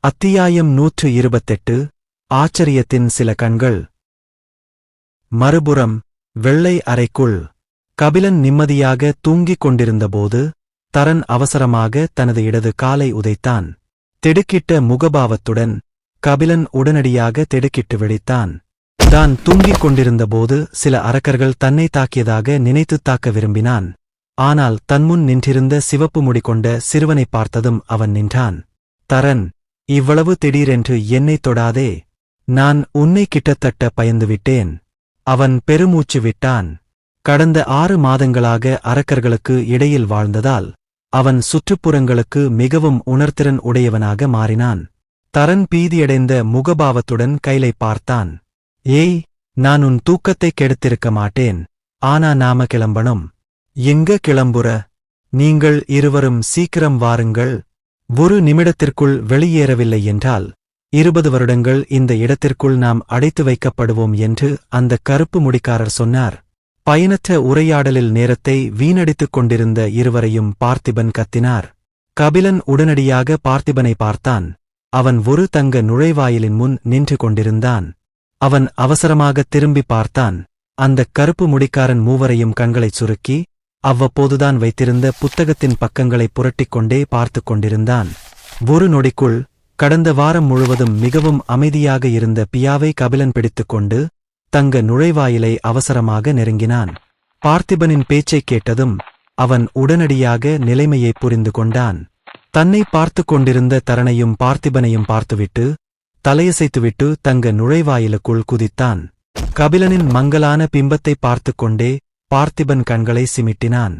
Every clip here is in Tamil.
அத்தியாயம் 128 ஆச்சரியத்தின் சில கண்கள். மறுபுறம் வெள்ளை அறைக்குள் கபிலன் நிம்மதியாக தூங்கிக் கொண்டிருந்தபோது தரன் அவசரமாக தனது இடது காலை உதைத்தான். திடுக்கிட்ட முகபாவத்துடன் கபிலன் உடனடியாக திடுக்கிட்டு விழித்தான். தான் தூங்கிக் கொண்டிருந்தபோது சில அரக்கர்கள் தன்னை தாக்கியதாக நினைத்துத் தாக்க விரும்பினான். ஆனால் தன்முன் நின்றிருந்த சிவப்பு முடி கொண்ட சிறுவனைப் பார்த்ததும் அவன் நின்றான். தரன், இவ்வளவு திடீரென்று என்னைத் தொடாதே. நான் உன்னை கிட்டத்தட்ட பயந்துவிட்டேன். அவன் பெருமூச்சு விட்டான். கடந்த 6 மாதங்களாக அரக்கர்களுக்கு இடையில் வாழ்ந்ததால் அவன் சுற்றுப்புறங்களுக்கு மிகவும் உணர்திறன் உடையவனாக மாறினான். தரன் பீதியடைந்த முகபாவத்துடன் கைலை பார்த்தான். ஏய், நான் உன் தூக்கத்தைக் கெடுத்திருக்க மாட்டேன். ஆனா நாம கிளம்பணும். எங்க கிளம்புற? நீங்கள் இருவரும் சீக்கிரம் வாருங்கள். ஒரு நிமிடத்திற்குள் வெளியேறவில்லை என்றால் 20 வருடங்கள் இந்த இடத்திற்குள் நாம் அடைத்து வைக்கப்படுவோம் என்று அந்த கருப்பு முடிக்காரர் சொன்னார். பயனற்ற உரையாடலில் நேரத்தை வீணடித்துக் கொண்டிருந்த இருவரையும் பார்த்திபன் கத்தினார். கபிலன் உடனடியாக பார்த்திபனை பார்த்தான். அவன் ஒரு தங்க நுழைவாயிலின் முன் நின்று கொண்டிருந்தான். அவன் அவசரமாக திரும்பி பார்த்தான். அந்தக் கருப்பு முடிக்காரன் மூவரையும் கண்களைச் சுருக்கி அவ்வப்போதுதான் வைத்திருந்த புத்தகத்தின் பக்கங்களை புரட்டிக் கொண்டே பார்த்துக் கொண்டிருந்தான். ஒரு நொடிக்குள் கடந்த வாரம் முழுவதும் மிகவும் அமைதியாக இருந்த பியாவை கபிலன் பிடித்துக்கொண்டு தங்க நுழைவாயிலை அவசரமாக நெருங்கினான். பார்த்திபனின் பேச்சைக் கேட்டதும் அவன் உடனடியாக நிலைமையை புரிந்து கொண்டான். தன்னை பார்த்துக் கொண்டிருந்த தரனையும் பார்த்திபனையும் பார்த்துவிட்டு தலையசைத்துவிட்டு தங்க நுழைவாயிலுக்குள் குதித்தான். கபிலனின் மங்கலான பிம்பத்தை பார்த்துக் கொண்டே பார்த்திபன் கண்களை சிமிட்டினான்.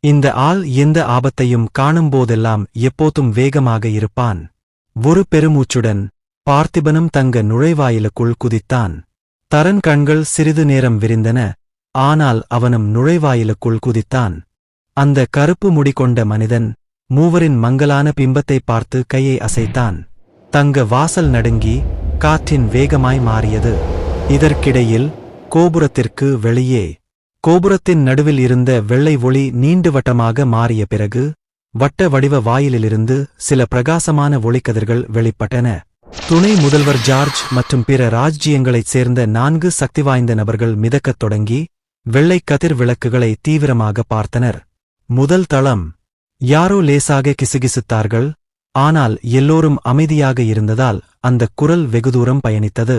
இந்த ஆள் எந்த ஆபத்தையும் காணும்போதெல்லாம் எப்போதும் வேகமாக இருப்பான். ஒரு பெருமூச்சுடன் பார்த்திபனும் தங்க நுழைவாயிலுக்குள் குதித்தான். தரன் கண்கள் சிறிது நேரம் விரிந்தன. ஆனால் அவனும் நுழைவாயிலுக்குள் குதித்தான். அந்த கருப்பு முடி கொண்ட மனிதன் மூவரின் மங்கலான பிம்பத்தை பார்த்து கையை அசைத்தான். தங்க வாசல் நடுங்கி காற்றின் வேகமாய் மாறியது. இதற்கிடையில் கோபுரத்திற்கு வெளியே கோபுரத்தின் நடுவில் இருந்த வெள்ளை ஒளி நீண்டு வட்டமாக மாறிய பிறகு வட்ட வடிவ வாயிலிலிருந்து சில பிரகாசமான ஒளிக்கதிர்கள் வெளிப்பட்டன. துணை முதல்வர் ஜார்ஜ் மற்றும் பிற ராஜ்ஜியங்களைச் சேர்ந்த 4 சக்தி வாய்ந்த நபர்கள் மிதக்கத் தொடங்கி வெள்ளை கதிர் விளக்குகளை தீவிரமாக பார்த்தனர். முதல் தளம். யாரோ லேசாக கிசுகிசுத்தார்கள். ஆனால் எல்லோரும் அமைதியாக இருந்ததால் அந்தக் குரல் வெகுதூரம் பயணித்தது.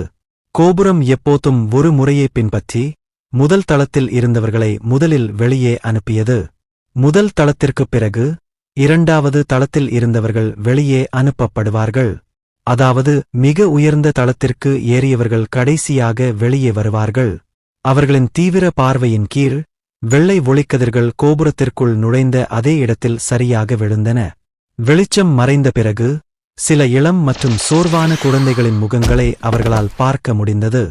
கோபுரம் எப்போதும் ஒரு முறையை பின்பற்றி முதல் தளத்தில் இருந்தவர்களை முதலில் வெளியே அனுப்பியது. முதல் தளத்திற்குப் பிறகு 2வது தளத்தில் இருந்தவர்கள் வெளியே அனுப்பப்படுவார்கள். அதாவது மிக உயர்ந்த தளத்திற்கு ஏறியவர்கள் கடைசியாக வெளியே வருவார்கள். அவர்களின் தீவிர பார்வையின் கீழ் வெள்ளை ஒளிக்கதிர்கள் கோபுரத்திற்குள் நுழைந்த அதே இடத்தில் சரியாக விழுந்தன. வெளிச்சம் மறைந்த பிறகு சில இளம் மற்றும் சோர்வான குழந்தைகளின் முகங்களை அவர்களால் பார்க்க முடிந்தது.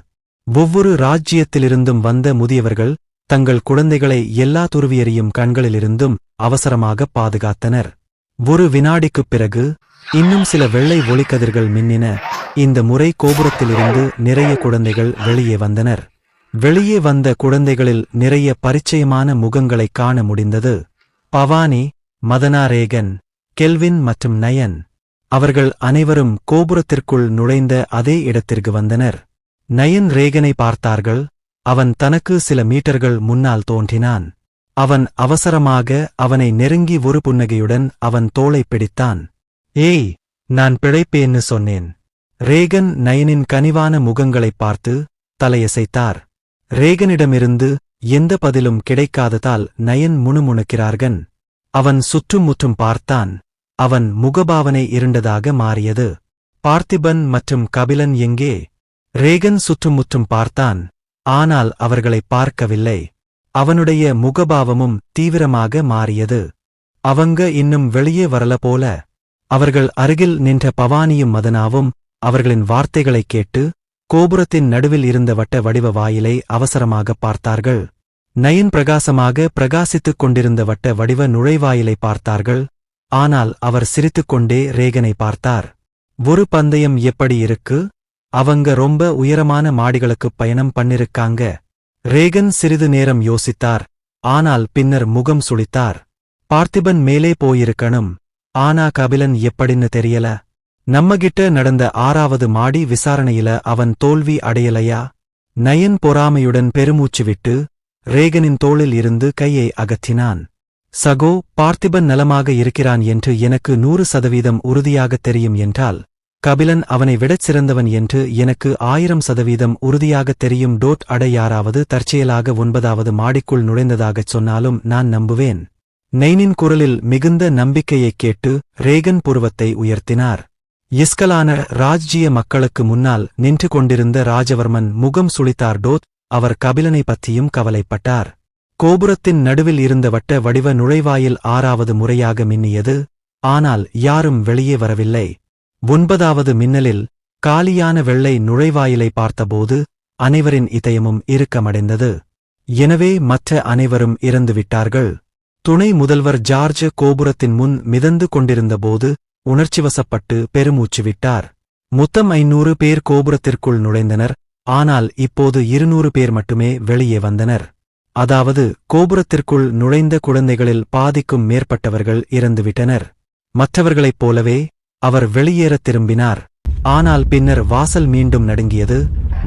ஒவ்வொரு ராஜ்ஜியத்திலிருந்தும் வந்த முதியவர்கள் தங்கள் குழந்தைகளை எல்லா துருவியறியும் கண்களிலிருந்தும் அவசரமாக பாதுகாத்தனர். ஒரு வினாடிக்குப் பிறகு இன்னும் சில வெள்ளை ஒளிக்கதிர்கள் மின்னின. இந்த முறை கோபுரத்திலிருந்து நிறைய குழந்தைகள் வெளியே வந்தனர். வெளியே வந்த குழந்தைகளில் நிறைய பரிச்சயமான முகங்களைக் காண முடிந்தது. பவானி, மதனா, ரேகன், கெல்வின் மற்றும் நயன். அவர்கள் அனைவரும் கோபுரத்திற்குள் நுழைந்த அதே இடத்திற்கு வந்தனர். நயன் ரேகனை பார்த்தார்கள். அவன் தனக்கு சில மீட்டர்கள் முன்னால் தோன்றினான். அவன் அவசரமாக அவனை நெருங்கி ஒரு புன்னகையுடன் அவன் தோளைப் பிடித்தான். ஏய், நான் பிழைப்பேன்னு சொன்னேன். ரேகன் நயனின் கனிவான முகங்களைப் பார்த்து தலையசைத்தார். ரேகனிடமிருந்து எந்த பதிலும் கிடைக்காததால் நயன் முணுமுணுக்கிறார்கள். அவன் சுற்றும் முற்றும் பார்த்தான். அவன் முகபாவனை இருண்டதாக மாறியது. பார்த்திபன் மற்றும் கபிலன் எங்கே? ரேகன் சுற்றுமுற்றும் பார்த்தான். ஆனால் அவர்களை பார்க்கவில்லை. அவனுடைய முகபாவமும் தீவிரமாக மாறியது. அவங்க இன்னும் வெளியே வரல போல. அவர்கள் அருகில் நின்ற பவானியும் மதனாவும் அவர்களின் வார்த்தைகளைக் கேட்டு கோபுரத்தின் நடுவில் இருந்த வட்ட வடிவ வாயிலை அவசரமாக பார்த்தார்கள். நயன் பிரகாசமாக பிரகாசித்துக் கொண்டிருந்த வட்ட வடிவ நுழைவாயிலை பார்த்தார்கள். ஆனால் அவர் சிரித்துக்கொண்டே ரேகனை பார்த்தார். ஒரு பந்தயம் எப்படி இருக்கு? அவங்க ரொம்ப உயரமான மாடிகளுக்குப் பயணம் பண்ணிருக்காங்க. ரேகன் சிறிது நேரம் யோசித்தார். ஆனால் பின்னர் முகம் சுளித்தார். பார்த்திபன் மேலே போயிருக்கணும். ஆனா கபிலன் எப்படின்னு தெரியல. நம்மகிட்ட நடந்த 6வது மாடி விசாரணையில அவன் தோல்வி அடையலையா? நயன் பொறாமையுடன் பெருமூச்சு விட்டு ரேகனின் தோளில் இருந்து கையை அகற்றினான். சகோ, பார்த்திபன் நலமாக இருக்கிறான் என்று எனக்கு 100% உறுதியாகத் தெரியும் என்றால், கபிலன் அவனை விடச் சிறந்தவன் என்று எனக்கு 1000% உறுதியாகத் தெரியும். அட, யாராவது தற்செயலாக 9வது மாடிக்குள் நுழைந்ததாகச் சொன்னாலும் நான் நம்புவேன். நைனின் குரலில் மிகுந்த நம்பிக்கையைக் கேட்டு ரேகன் புருவத்தை உயர்த்தினார். இஸ்கலான ராஜ்ஜிய மக்களுக்கு முன்னால் நின்று கொண்டிருந்த ராஜவர்மன் முகம் சுளித்தார். அவர் கபிலனை பற்றியும் கவலைப்பட்டார். கோபுரத்தின் நடுவில் இருந்த வட்ட வடிவ நுழைவாயில் 6வது முறையாக மின்னியது. ஆனால் யாரும் வெளியே வரவில்லை. 9வது மின்னலில் காலியான வெள்ளை நுழைவாயிலை பார்த்தபோது அனைவரின் இதயமும் இறுக்கமடைந்தது. எனவே மற்ற அனைவரும் இறந்துவிட்டார்கள். துணை முதல்வர் ஜார்ஜ் கோபுரத்தின் முன் மிதந்து கொண்டிருந்தபோது உணர்ச்சிவசப்பட்டு பெருமூச்சு விட்டார். மொத்தம் 500 பேர் கோபுரத்திற்குள் நுழைந்தனர். ஆனால் இப்போது 200 பேர் மட்டுமே வெளியே வந்தனர். அதாவது கோபுரத்திற்குள் நுழைந்த குழந்தைகளில் பாதிக்கும் மேற்பட்டவர்கள் இறந்துவிட்டனர். மற்றவர்களைப் போலவே அவர் வெளியேறத் திரும்பினார். ஆனால் பின்னர் வாசல் மீண்டும் நடுங்கியது.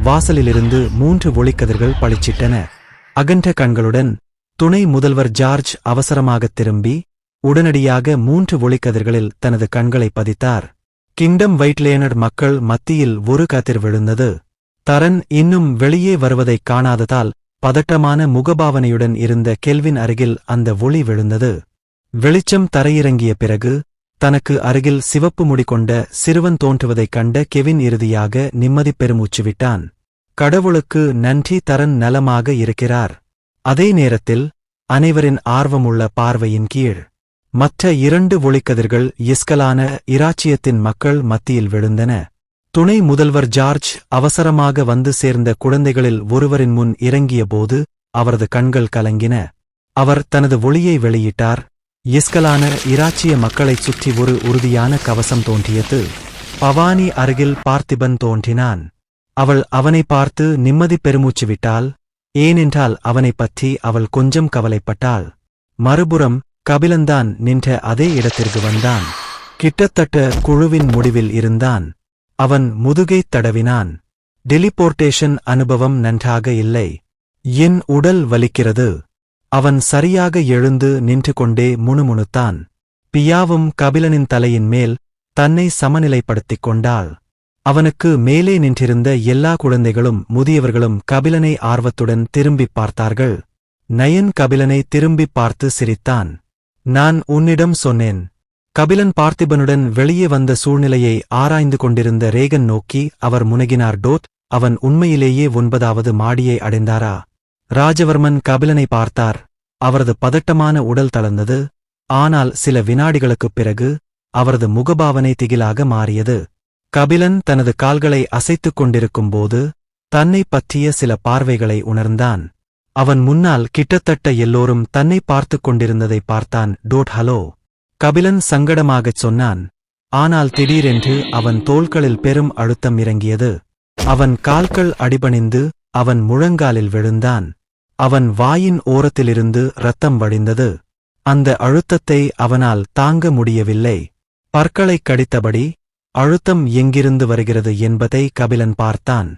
வாசலிலிருந்து 3 ஒளிக்கதிர்கள் பளிச்சிட்டன. அகன்ற கண்களுடன் துணை முதல்வர் ஜார்ஜ் அவசரமாகத் திரும்பி உடனடியாக 3 ஒளிக்கதிர்களில் தனது கண்களை பதித்தார். கிங்டம் வைட்லேனர் மக்கள் மத்தியில் ஒரு கதிர் விழுந்தது. தரன் இன்னும் வெளியே வருவதைக் காணாததால் பதட்டமான முகபாவனையுடன் இருந்த கெல்வின் அருகில் அந்த ஒளி விழுந்தது. வெளிச்சம் தரையிறங்கிய பிறகு தனக்கு அருகில் சிவப்பு முடி கொண்ட சிறுவன் தோன்றுவதைக் கண்ட கெவின் இறுதியாக நிம்மதி பெருமூச்சு விட்டான். கடவுளுக்கு நன்றி, தரன் நலமாக இருக்கிறார். அதே நேரத்தில் அனைவரின் ஆர்வமுள்ள பார்வையின் கீழ் மற்ற 2 ஒளிக்கதிர்கள் இஸ்கலான இராச்சியத்தின் மக்கள் மத்தியில் விழுந்தன. துணை முதல்வர் ஜார்ஜ் அவசரமாக வந்து சேர்ந்த குழந்தைகளில் ஒருவரின் முன் இறங்கியபோது அவரது கண்கள் கலங்கின. அவர் தனது ஒளியை வெளியிட்டார். இஸ்கலான இராச்சிய மக்களைச் சுற்றி ஒரு உறுதியான கவசம் தோன்றியது. பவானி அருகில் பார்த்திபன் தோன்றினான். அவள் அவனை பார்த்து நிம்மதி பெருமூச்சு விட்டாள். ஏனென்றால் அவனைப் பற்றி அவள் கொஞ்சம் கவலைப்பட்டாள். மறுபுறம் கபிலன்தான் நின்ற அதே இடத்திற்கு வந்தான். கிட்டத்தட்ட குழுவின் முடிவில் இருந்தான். அவன் முதுகைத் தடவினான். டெலிபோர்டேஷன் அனுபவம் நன்றாக இல்லை. என் உடல் வலிக்கிறது. அவன் சரியாக எழுந்து நின்று கொண்டே முணுமுணுத்தான். பியாவும் கபிலனின் தலையின் மேல் தன்னை சமநிலைப்படுத்திக் கொண்டாள். அவனுக்கு மேலே நின்றிருந்த எல்லா குழந்தைகளும் முதியவர்களும் கபிலனை ஆர்வத்துடன் திரும்பிப் பார்த்தார்கள். நயன் கபிலனை திரும்பிப் பார்த்து சிரித்தான். நான் உன்னிடம் சொன்னேன். கபிலன் பார்த்திபனுடன் வெளியே வந்த சூழ்நிலையை ஆராய்ந்து கொண்டிருந்த ரேகன் நோக்கி அவர் முனகினார். அவன் உண்மையிலேயே 9வது மாடியை அடைந்தாரா? ராஜவர்மன் கபிலனை பார்த்தார். அவரது பதட்டமான உடல் தளர்ந்தது. ஆனால் சில வினாடிகளுக்குப் பிறகு அவரது முகபாவனை திகிலாக மாறியது. கபிலன் தனது கால்களை அசைத்துக் கொண்டிருக்கும்போது தன்னைப் பற்றிய சில பார்வைகளை உணர்ந்தான். அவன் முன்னால் கிட்டத்தட்ட எல்லோரும் தன்னை பார்த்துக் கொண்டிருந்ததை பார்த்தான். ஹலோ, கபிலன் சங்கடமாகச் சொன்னான். ஆனால் திடீரென்று அவன் தோள்களில் பெரும் அழுத்தம் இறங்கியது. அவன் கால்கள் அடிபணிந்து அவன் முழங்காலில் விழுந்தான். அவன் வாயின் ஓரத்திலிருந்து இரத்தம் வடிந்தது. அந்த அழுத்தத்தை அவனால் தாங்க முடியவில்லை. பற்களைக் கடித்தபடி அழுத்தம் எங்கிருந்து வருகிறது என்பதை கபிலன் பார்த்தான்.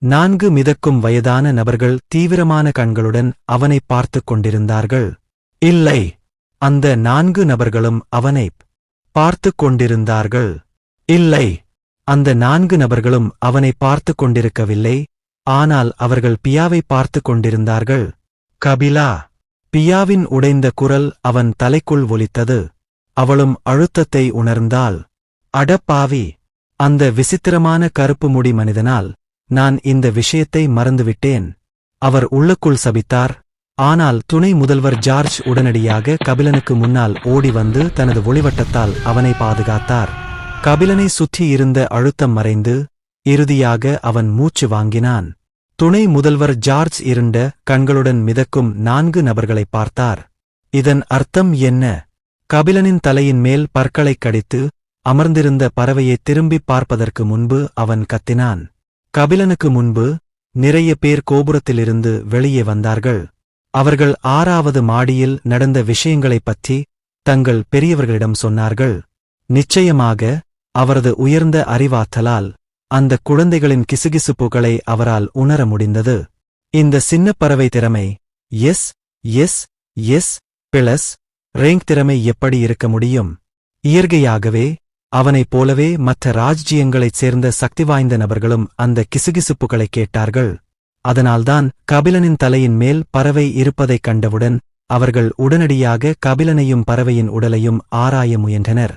4 மிதக்கும் வயதான நபர்கள் தீவிரமான கண்களுடன் அவனைப் பார்த்துக் கொண்டிருந்தார்கள். இல்லை, அந்த 4 நபர்களும் அவனைப் பார்த்துக் கொண்டிருந்தார்கள். இல்லை, அந்த 4 நபர்களும் அவனை பார்த்துக் கொண்டிருக்கவில்லை. ஆனால் அவர்கள் பியாவை பார்த்துக் கொண்டிருந்தார்கள். கபிலா! பியாவின் உடைந்த குரல் அவன் தலைக்குள் ஒலித்தது. அவளும் அழுத்தத்தை உணர்ந்தாள். அடப்பாவி! அந்த விசித்திரமான கருப்பு முடி மனிதனால் நான் இந்த விஷயத்தை மறந்துவிட்டேன். அவர் உள்ளுக்குள் சபித்தார். ஆனால் துணை முதல்வர் ஜார்ஜ் உடனடியாக கபிலனுக்கு முன்னால் ஓடி வந்து தனது ஒளிவட்டத்தால் அவனை பாதுகாத்தார். கபிலனை சுற்றி இருந்த அழுத்தம் மறைந்து இறுதியாக அவன் மூச்சு வாங்கினான். துணை முதல்வர் ஜார்ஜ் இருண்ட கண்களுடன் மிதக்கும் 4 நபர்களைப் பார்த்தார். இதன் அர்த்தம் என்ன? கபிலனின் தலையின் மேல் பற்களைக் கடித்து அமர்ந்திருந்த பறவையை திரும்பிப் பார்ப்பதற்கு முன்பு அவன் கத்தினான். கபிலனுக்கு முன்பு நிறைய பேர் கோபுரத்திலிருந்து வெளியே வந்தார்கள். அவர்கள் 6வது மாடியில் நடந்த விஷயங்களைப் பற்றி தங்கள் பெரியவர்களிடம் சொன்னார்கள். நிச்சயமாக அவரது உயர்ந்த அறிவாற்றலால் அந்த குழந்தைகளின் கிசுகிசுப்புகளை அவரால் உணர முடிந்தது. இந்த சின்னப் பறவை திறமை S S S plus rank திறமை எப்படி இருக்க முடியும்? இயற்கையாகவே அவனைப் போலவே மற்ற ராஜ்ஜியங்களைச் சேர்ந்த சக்திவாய்ந்த நபர்களும் அந்த கிசுகிசுப்புகளைக் கேட்டார்கள். அதனால்தான் கபிலனின் தலையின் மேல் பறவை இருப்பதைக் கண்டவுடன் அவர்கள் உடனடியாக கபிலனையும் பறவையின் உடலையும் ஆராய முயன்றனர்.